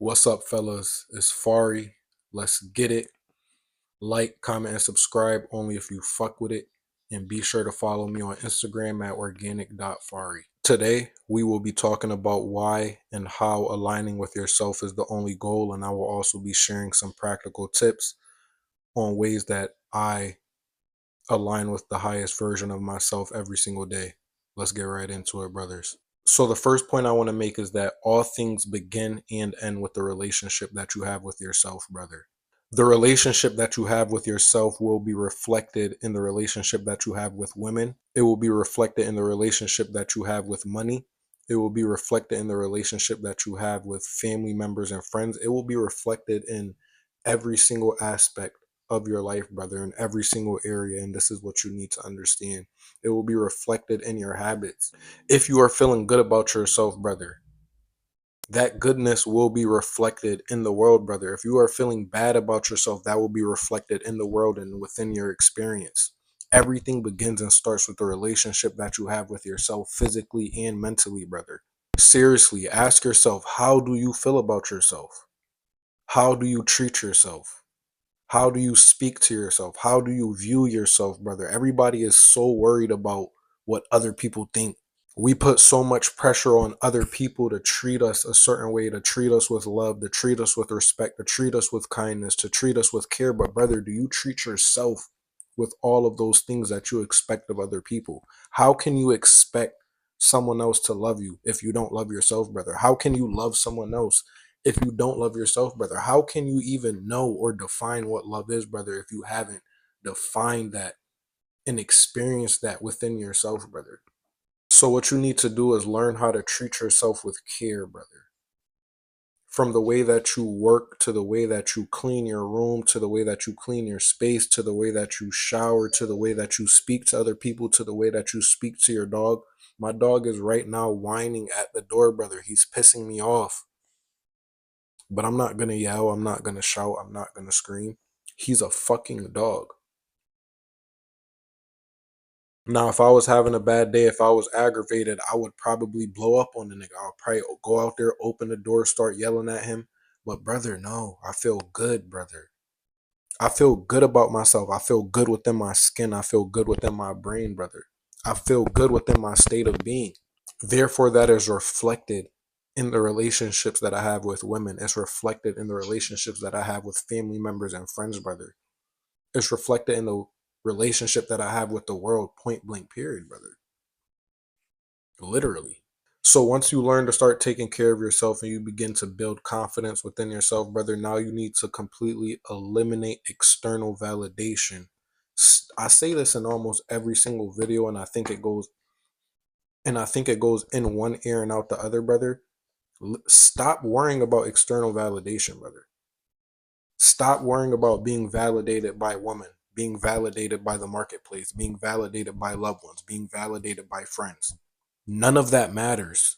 What's up, fellas? It's Fari. Let's get it. Like, comment, and subscribe only if you fuck with it. And be sure to follow me on Instagram at organic.fari. Today, we will be talking about why and how aligning with yourself is the only goal. And I will also be sharing some practical tips on ways that I align with the highest version of myself every single day. Let's get right into it, brothers. So the first point I want to make is that all things begin and end with the relationship that you have with yourself, brother. The relationship that you have with yourself will be reflected in the relationship that you have with women. It will be reflected in the relationship that you have with money. It will be reflected in the relationship that you have with family members and friends. It will be reflected in every single aspect of your life, brother, in every single area. And this is what you need to understand. It will be reflected in your habits. If you are feeling good about yourself, brother, that goodness will be reflected in the world, brother. If you are feeling bad about yourself, that will be reflected in the world and within your experience. Everything begins and starts with the relationship that you have with yourself physically and mentally, brother. Seriously, ask yourself, how do you feel about yourself? How do you treat yourself? How do you speak to yourself? How do you view yourself, brother? Everybody is so worried about what other people think. We put so much pressure on other people to treat us a certain way, to treat us with love, to treat us with respect, to treat us with kindness, to treat us with care. But brother, do you treat yourself with all of those things that you expect of other people? How can you expect someone else to love you if you don't love yourself, brother? How can you love someone else if you don't love yourself, brother? How can you even know or define what love is, brother, if you haven't defined that and experienced that within yourself, brother? So what you need to do is learn how to treat yourself with care, brother. From the way that you work, to the way that you clean your room, to the way that you clean your space, to the way that you shower, to the way that you speak to other people, to the way that you speak to your dog. My dog is right now whining at the door, brother. He's pissing me off. But I'm not gonna yell, I'm not gonna shout, I'm not gonna scream. He's a fucking dog. Now, if I was having a bad day, if I was aggravated, I would probably blow up on the nigga. I'll probably go out there, open the door, start yelling at him. But brother, no, I feel good, brother. I feel good about myself. I feel good within my skin. I feel good within my brain, brother. I feel good within my state of being. Therefore, that is reflected in the relationships that I have with women. It's reflected in the relationships that I have with family members and friends, brother. It's reflected in the relationship that I have with the world, point blank, period, brother. Literally. So once you learn to start taking care of yourself and you begin to build confidence within yourself, brother, now you need to completely eliminate external validation. I say this in almost every single video, and I think it goes in one ear and out the other, brother. Stop worrying about external validation, brother. Stop worrying about being validated by women, being validated by the marketplace, being validated by loved ones, being validated by friends. None of that matters.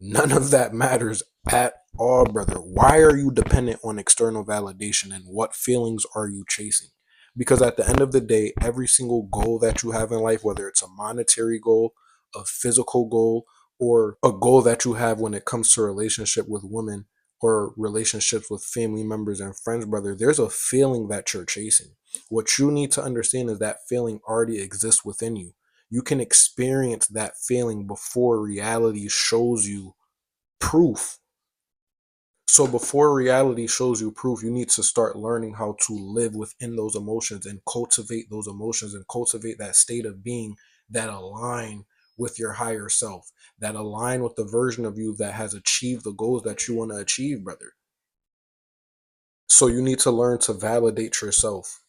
None of that matters at all, brother. Why are you dependent on external validation, and what feelings are you chasing? Because at the end of the day, every single goal that you have in life, whether it's a monetary goal, a physical goal, or a goal that you have when it comes to relationship with women or relationships with family members and friends, brother, there's a feeling that you're chasing. What you need to understand is that feeling already exists within you. You can experience that feeling before reality shows you proof. So before reality shows you proof, you need to start learning how to live within those emotions and cultivate those emotions and cultivate that state of being that align with your higher self, that align with the version of you that has achieved the goals that you want to achieve, brother. So you need to learn to validate yourself.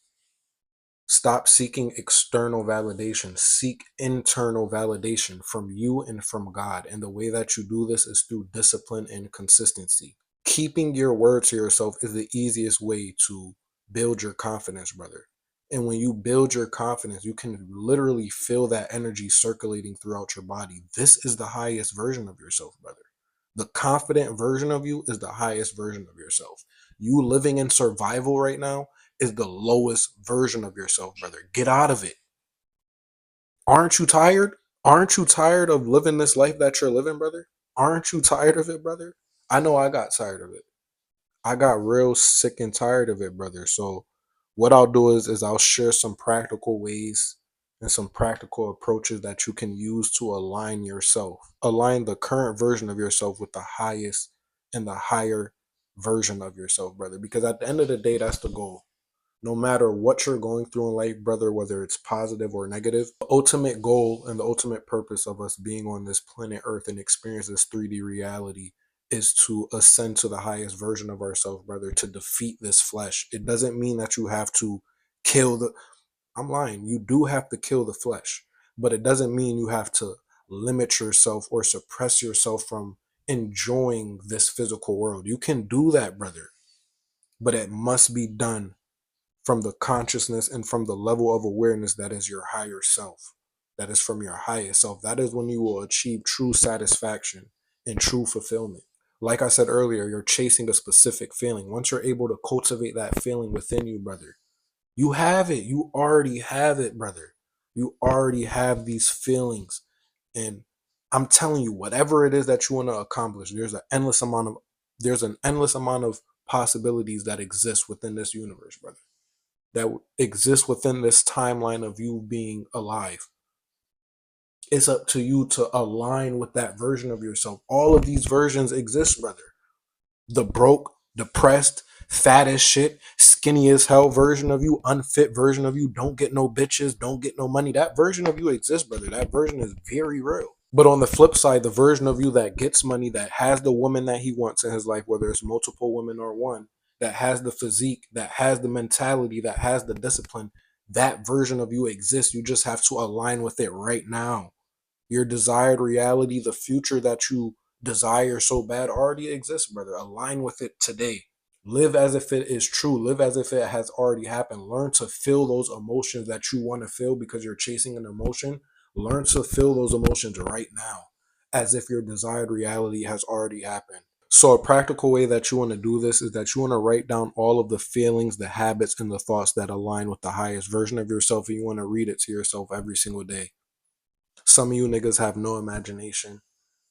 Stop seeking external validation. Seek internal validation from you and from God. And the way that you do this is through discipline and consistency. Keeping your word to yourself is the easiest way to build your confidence, brother. And when you build your confidence, you can literally feel that energy circulating throughout your body. This is the highest version of yourself, brother. The confident version of you is the highest version of yourself. You living in survival right now is the lowest version of yourself, brother. Get out of it. Aren't you tired? Aren't you tired of living this life that you're living, brother? Aren't you tired of it, brother? I know I got tired of it. I got real sick and tired of it, brother. So what I'll do is I'll share some practical ways and some practical approaches that you can use to align yourself. Align the current version of yourself with the highest and the higher version of yourself, brother. Because at the end of the day, that's the goal. No matter what you're going through in life, brother, whether it's positive or negative, the ultimate goal and the ultimate purpose of us being on this planet Earth and experience this 3D reality is to ascend to the highest version of ourselves, brother, to defeat this flesh. It doesn't mean that you have to kill the, I'm lying, you do have to kill the flesh, but it doesn't mean you have to limit yourself or suppress yourself from enjoying this physical world. You can do that, brother, but it must be done from the consciousness and from the level of awareness that is your higher self, that is from your highest self. That is when you will achieve true satisfaction and true fulfillment. Like I said earlier, you're chasing a specific feeling. Once you're able to cultivate that feeling within you, brother, you have it. You already have it, brother. You already have these feelings. And I'm telling you, whatever it is that you want to accomplish, there's an endless amount of possibilities that exist within this universe, brother, that exists within this timeline of you being alive. It's up to you to align with that version of yourself. All of these versions exist, brother. The broke, depressed, fat as shit, skinny as hell version of you, unfit version of you, don't get no bitches, don't get no money. That version of you exists, brother. That version is very real. But on the flip side, the version of you that gets money, that has the woman that he wants in his life, whether it's multiple women or one, that has the physique, that has the mentality, that has the discipline, that version of you exists. You just have to align with it right now. Your desired reality, the future that you desire so bad already exists, brother. Align with it today. Live as if it is true. Live as if it has already happened. Learn to feel those emotions that you want to feel because you're chasing an emotion. Learn to feel those emotions right now as if your desired reality has already happened. So, a practical way that you want to do this is that you want to write down all of the feelings, the habits, and the thoughts that align with the highest version of yourself, and you want to read it to yourself every single day. Some of you niggas have no imagination.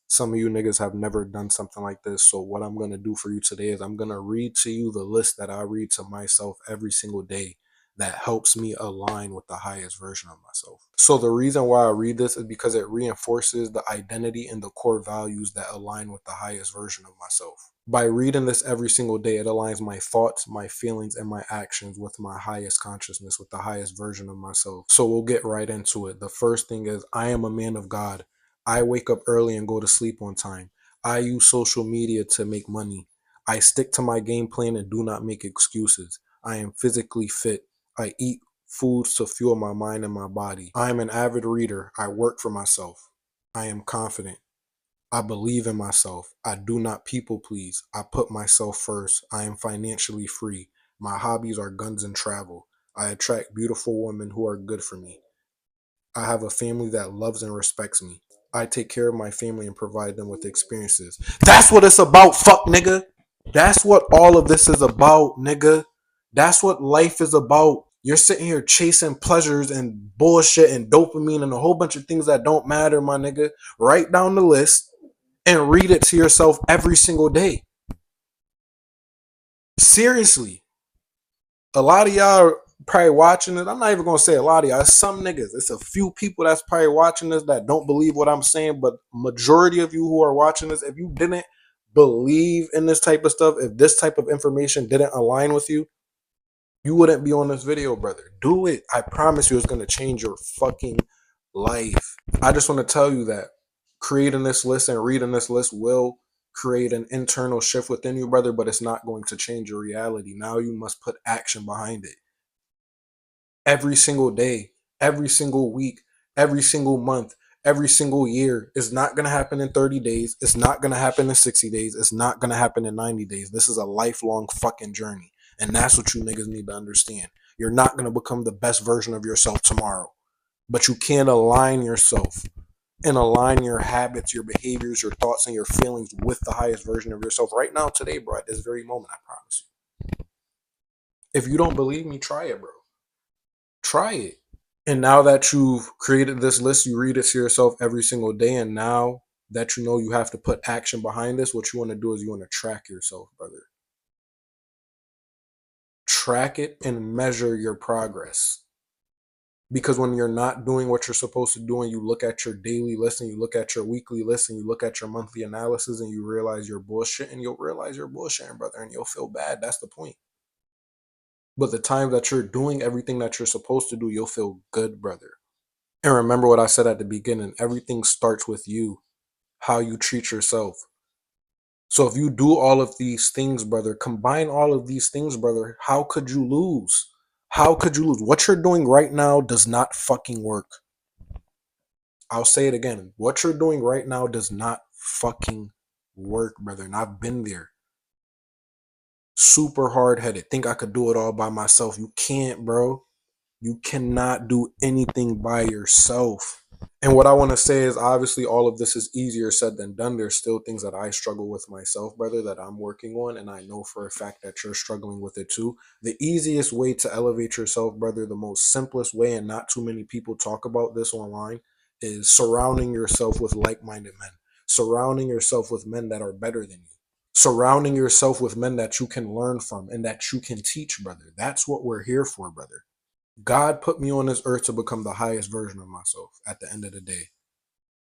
Some of you niggas have never done something like this. So what I'm going to do for you today is I'm going to read to you the list that I read to myself every single day that helps me align with the highest version of myself. So the reason why I read this is because it reinforces the identity and the core values that align with the highest version of myself. By reading this every single day, it aligns my thoughts, my feelings, and my actions with my highest consciousness, with the highest version of myself. So we'll get right into it. The first thing is I am a man of God. I wake up early and go to sleep on time. I use social media to make money. I stick to my game plan and do not make excuses. I am physically fit. I eat foods to fuel my mind and my body. I am an avid reader. I work for myself. I am confident. I believe in myself. I do not people please. I put myself first. I am financially free. My hobbies are guns and travel. I attract beautiful women who are good for me. I have a family that loves and respects me. I take care of my family and provide them with experiences. That's what it's about, fuck nigga. That's what all of this is about, nigga. That's what life is about. You're sitting here chasing pleasures and bullshit and dopamine and a whole bunch of things that don't matter, my nigga. Write down the list and read it to yourself every single day. Seriously. A lot of y'all probably watching this. I'm not even gonna say a lot of y'all. It's some niggas. It's a few people that's probably watching this that don't believe what I'm saying. But majority of you who are watching this, if you didn't believe in this type of stuff, if this type of information didn't align with you, you wouldn't be on this video, brother. Do it. I promise you, it's gonna change your fucking life. I just want to tell you that creating this list and reading this list will create an internal shift within you, brother, but it's not going to change your reality. Now you must put action behind it every single day, every single week, every single month, every single year. It's not going to happen in 30 days. It's not going to happen in 60 days. It's not going to happen in 90 days. This is a lifelong fucking journey. And that's what you niggas need to understand. You're not going to become the best version of yourself tomorrow, but you can align yourself and align your habits, your behaviors, your thoughts, and your feelings with the highest version of yourself right now, today, bro, at this very moment. I promise you. If you don't believe me, try it, bro. Try it. And now that you've created this list, you read it to yourself every single day. And now that you know you have to put action behind this, what you want to do is you want to track yourself, brother. track it and measure your progress. Because when you're not doing what you're supposed to do and you look at your daily list and you look at your weekly list and you look at your monthly analysis and you realize you're bullshitting, you'll realize you're bullshitting, brother, and you'll feel bad. That's the point. But the time that you're doing everything that you're supposed to do, you'll feel good, brother. And remember what I said at the beginning, everything starts with you, how you treat yourself. So if you do all of these things, brother, combine all of these things, brother, how could you lose? How could you lose? What you're doing right now does not fucking work. I'll say it again. What you're doing right now does not fucking work, brother. And I've been there. Super hard headed. Think I could do it all by myself. You can't, bro. You cannot do anything by yourself. And what I want to say is obviously all of this is easier said than done. There's still things that I struggle with myself, brother, that I'm working on. And I know for a fact that you're struggling with it too. The easiest way to elevate yourself, brother, the most simplest way, and not too many people talk about this online, is surrounding yourself with like-minded men. Surrounding yourself with men that are better than you. Surrounding yourself with men that you can learn from and that you can teach, brother. That's what we're here for, brother. God put me on this earth to become the highest version of myself at the end of the day.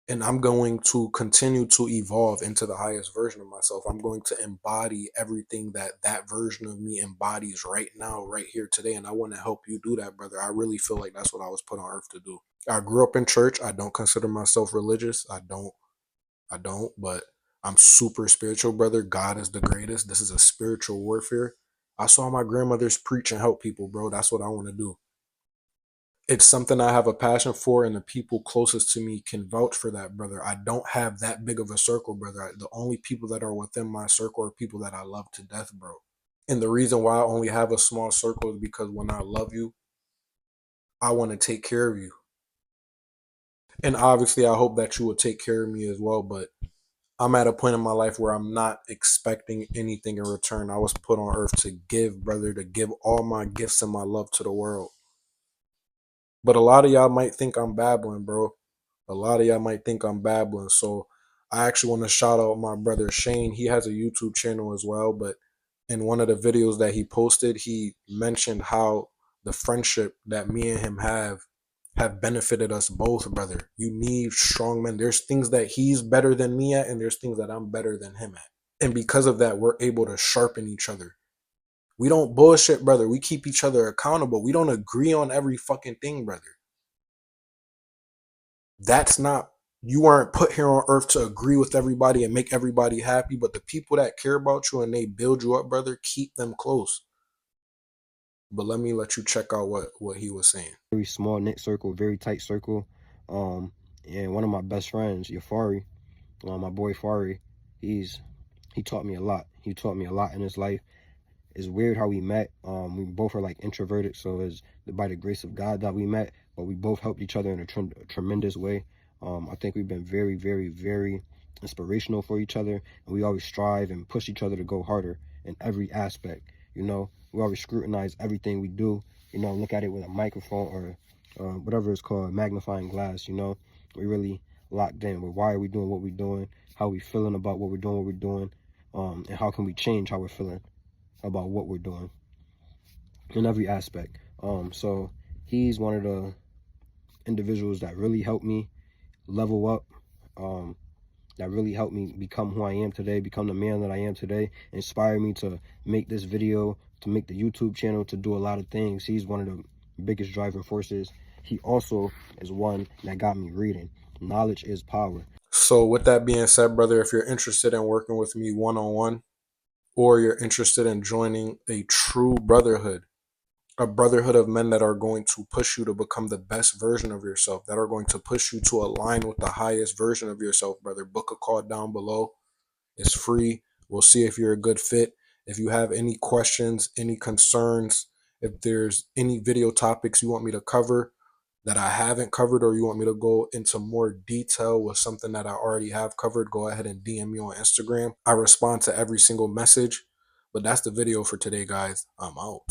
And I'm going to continue to evolve into the highest version of myself. I'm going to embody everything that that version of me embodies right now, right here today. And I want to help you do that, brother. I really feel like that's what I was put on earth to do. I grew up in church. I don't consider myself religious. I don't, but I'm super spiritual, brother. God is the greatest. This is a spiritual warfare. I saw my grandmothers preach and help people, bro. That's what I want to do. It's something I have a passion for, and the people closest to me can vouch for that, brother. I don't have that big of a circle, brother. The only people that are within my circle are people that I love to death, bro. And the reason why I only have a small circle is because when I love you, I want to take care of you. And obviously, I hope that you will take care of me as well. But I'm at a point in my life where I'm not expecting anything in return. I was put on earth to give, brother, to give all my gifts and my love to the world. But a lot of y'all might think I'm babbling, bro. A lot of y'all might think I'm babbling. So I actually want to shout out my brother Shane. He has a YouTube channel as well. But in one of the videos that he posted, he mentioned how the friendship that me and him have benefited us both, brother. You need strong men. There's things that he's better than me at, and there's things that I'm better than him at. And because of that, we're able to sharpen each other. We don't bullshit, brother. We keep each other accountable. We don't agree on every fucking thing, brother. That's not, you aren't put here on earth to agree with everybody and make everybody happy, but the people that care about you and they build you up, brother, keep them close. But let me let you check out what he was saying. Very small knit circle, very tight circle. And one of my best friends, Yafari, my boy Fari, he taught me a lot. He taught me a lot in his life. It's weird how we met. We both are like introverted, so it's by the grace of God that we met, but we both helped each other in a tremendous way. I think we've been very, very, very inspirational for each other, and we always strive and push each other to go harder in every aspect. You know, we always scrutinize everything we do. You know, look at it with a microphone or whatever it's called, magnifying glass. You know, we really locked in with why are we doing what we're doing, how we feeling about what we're doing, and how can we change how we're feeling about what we're doing in every aspect. So he's one of the individuals that really helped me level up, that really helped me become who I am today, become the man that I am today, inspire me to make this video, to make the YouTube channel, to do a lot of things. He's one of the biggest driving forces. He also is one that got me reading. Knowledge is power. So with that being said, brother, if you're interested in working with me one-on-one, or you're interested in joining a true brotherhood, a brotherhood of men that are going to push you to become the best version of yourself, that are going to push you to align with the highest version of yourself, brother, book a call down below. It's free. We'll see if you're a good fit. If you have any questions, any concerns, if there's any video topics you want me to cover that I haven't covered, or you want me to go into more detail with something that I already have covered, go ahead and DM me on Instagram. I respond to every single message. But that's the video for today, guys. I'm out.